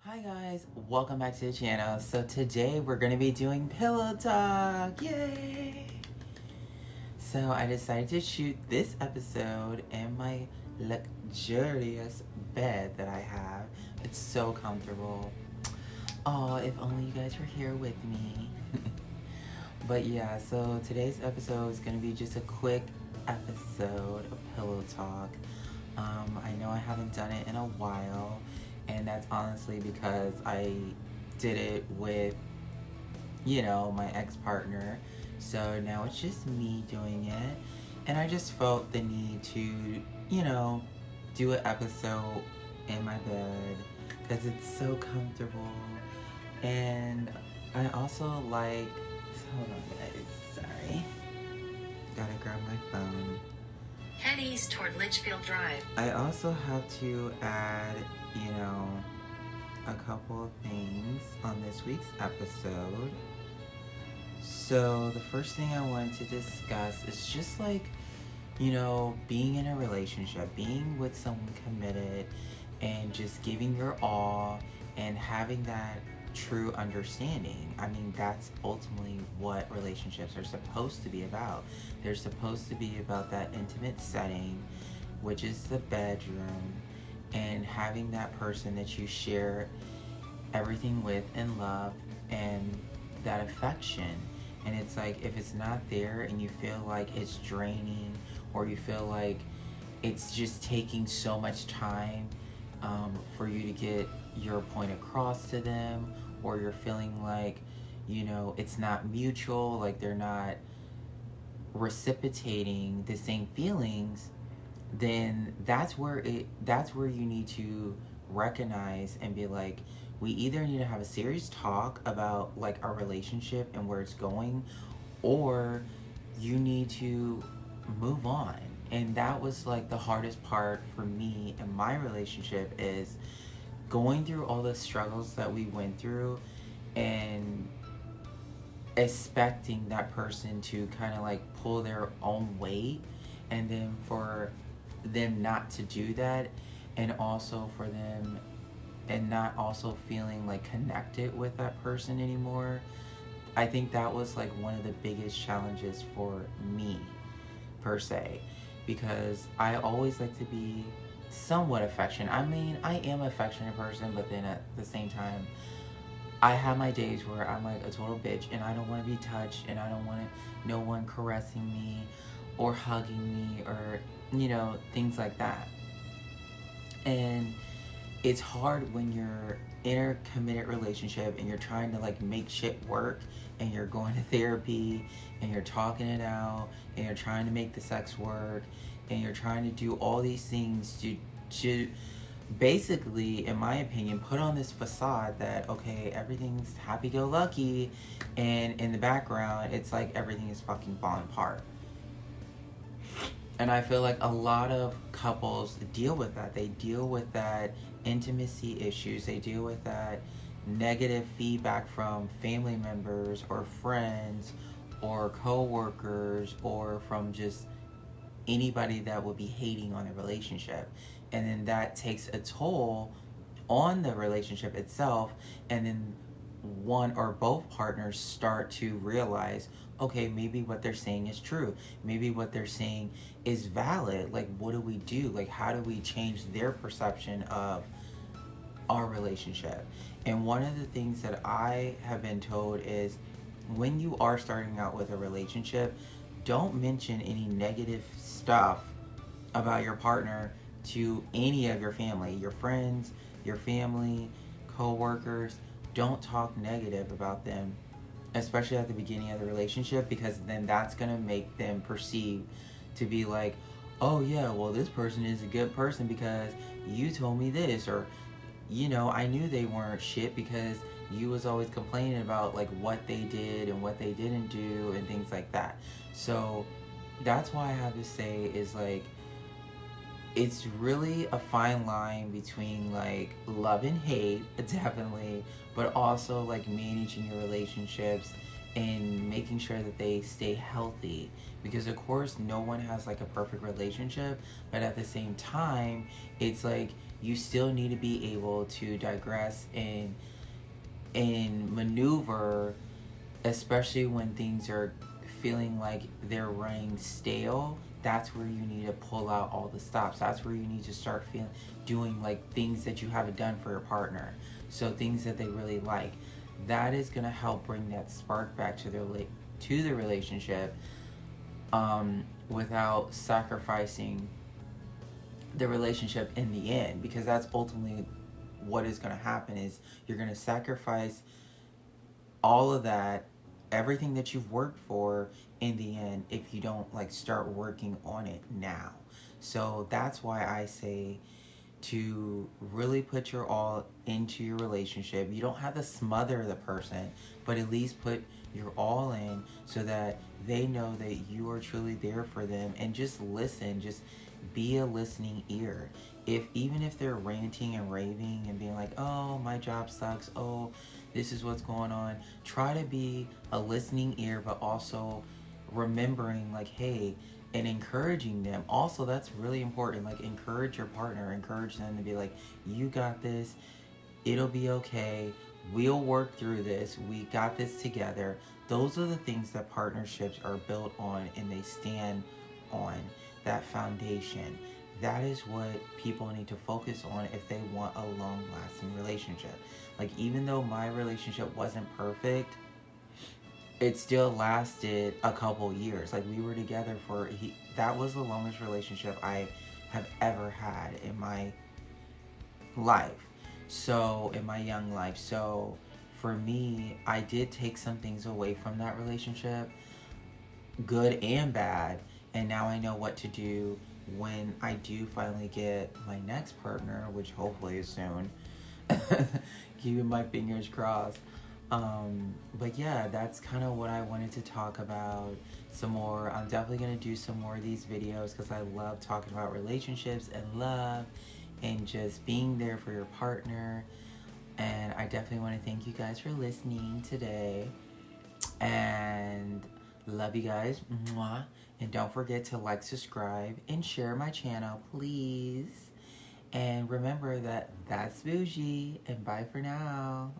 Hi guys, welcome back to the channel. So today we're going to be doing pillow talk, yay! So I decided to shoot this episode in my luxurious bed that I have. It's so comfortable. Oh, if only you guys were here with me. But yeah, so today's episode is going to be just a quick episode of pillow talk. I know I haven't done it in a while, and that's honestly because I did it with, my ex-partner. So now it's just me doing it, and I just felt the need to, do an episode in my bed because it's so comfortable. And I also like, hold on guys, sorry. Gotta grab my phone. Head east toward Litchfield Drive. I also have to add, a couple of things on this week's episode. So the first thing I wanted to discuss is just like, being in a relationship, being with someone committed and just giving your all and having that true understanding. I mean, that's ultimately what relationships are supposed to be about. They're supposed to be about that intimate setting, which is the bedroom, and having that person that you share everything with and love and that affection. And it's like, if it's not there and you feel like it's draining, or you feel like it's just taking so much time for you to get your point across to them, or you're feeling like, it's not mutual, like they're not reciprocating the same feelings, then that's where you need to recognize and be like, we either need to have a serious talk about like our relationship and where it's going, or you need to move on. And that was like the hardest part for me in my relationship, is going through all the struggles that we went through and expecting that person to kind of like pull their own weight, and then for them not to do that, and also for them and not also feeling like connected with that person anymore. I think that was like one of the biggest challenges for me, per se, because I always like to be somewhat affectionate. I mean, I am an affectionate person, but then at the same time, I have my days where I'm like a total bitch and I don't want to be touched, and I don't want no one caressing me or hugging me, or things like that. And it's hard when you're in a committed relationship and you're trying to like make shit work, and you're going to therapy and you're talking it out and you're trying to make the sex work, and you're trying to do all these things to basically, in my opinion, put on this facade that, okay, everything's happy-go-lucky, and in the background it's like everything is fucking falling apart. And I feel like a lot of couples deal with that. They deal with that intimacy issues. They deal with that negative feedback from family members or friends or co-workers, or from just anybody that would be hating on the relationship. And then that takes a toll on the relationship itself. And then one or both partners start to realize, okay, maybe what they're saying is true. Maybe what they're saying is valid. Like, what do we do? Like, how do we change their perception of our relationship? And one of the things that I have been told is, when you are starting out with a relationship, don't mention any negative stuff about your partner to any of your family, your friends, your family, co-workers. Don't talk negative about them, especially at the beginning of the relationship, because then that's going to make them perceive to be like, oh yeah, well, this person is a good person because you told me this, or I knew they weren't shit because you was always complaining about like what they did and what they didn't do and things like that. So that's why I have to say is like, it's really a fine line between like love and hate, definitely, but also like managing your relationships and making sure that they stay healthy, because of course no one has like a perfect relationship, but at the same time it's like you still need to be able to digress and maneuver, especially when things are feeling like they're running stale. That's where you need to pull out all the stops. That's where you need to start doing like things that you haven't done for your partner, so things that they really like. That is going to help bring that spark back to the relationship, without sacrificing the relationship in the end, because that's ultimately what is going to happen. Is you're going to sacrifice all of that, everything that you've worked for, in the end, if you don't like start working on it now. So that's why I say to really put your all into your relationship. You don't have to smother the person, but at least put your all in, so that they know that you are truly there for them, and just listen. Just be a listening ear. Even if they're ranting and raving and being like, oh, my job sucks, oh, this is what's going on, try to be a listening ear, but also remembering like, hey, and encouraging them. Also, that's really important. Like, encourage your partner, encourage them to be like, you got this, it'll be okay, we'll work through this, we got this together. Those are the things that partnerships are built on, and they stand on that foundation. That is what people need to focus on if they want a long-lasting relationship. Like, even though my relationship wasn't perfect, it still lasted a couple years. Like, we were together that was the longest relationship I have ever had in my life. So, in my young life. So, for me, I did take some things away from that relationship, good and bad. And now I know what to do when I do finally get my next partner, which hopefully is soon. Keeping my fingers crossed. But yeah, that's kind of what I wanted to talk about some more. I'm definitely going to do some more of these videos, because I love talking about relationships and love and just being there for your partner. And I definitely want to thank you guys for listening today. And love you guys. Mwah. And don't forget to like, subscribe, and share my channel, please. And remember that that's bougie. And bye for now.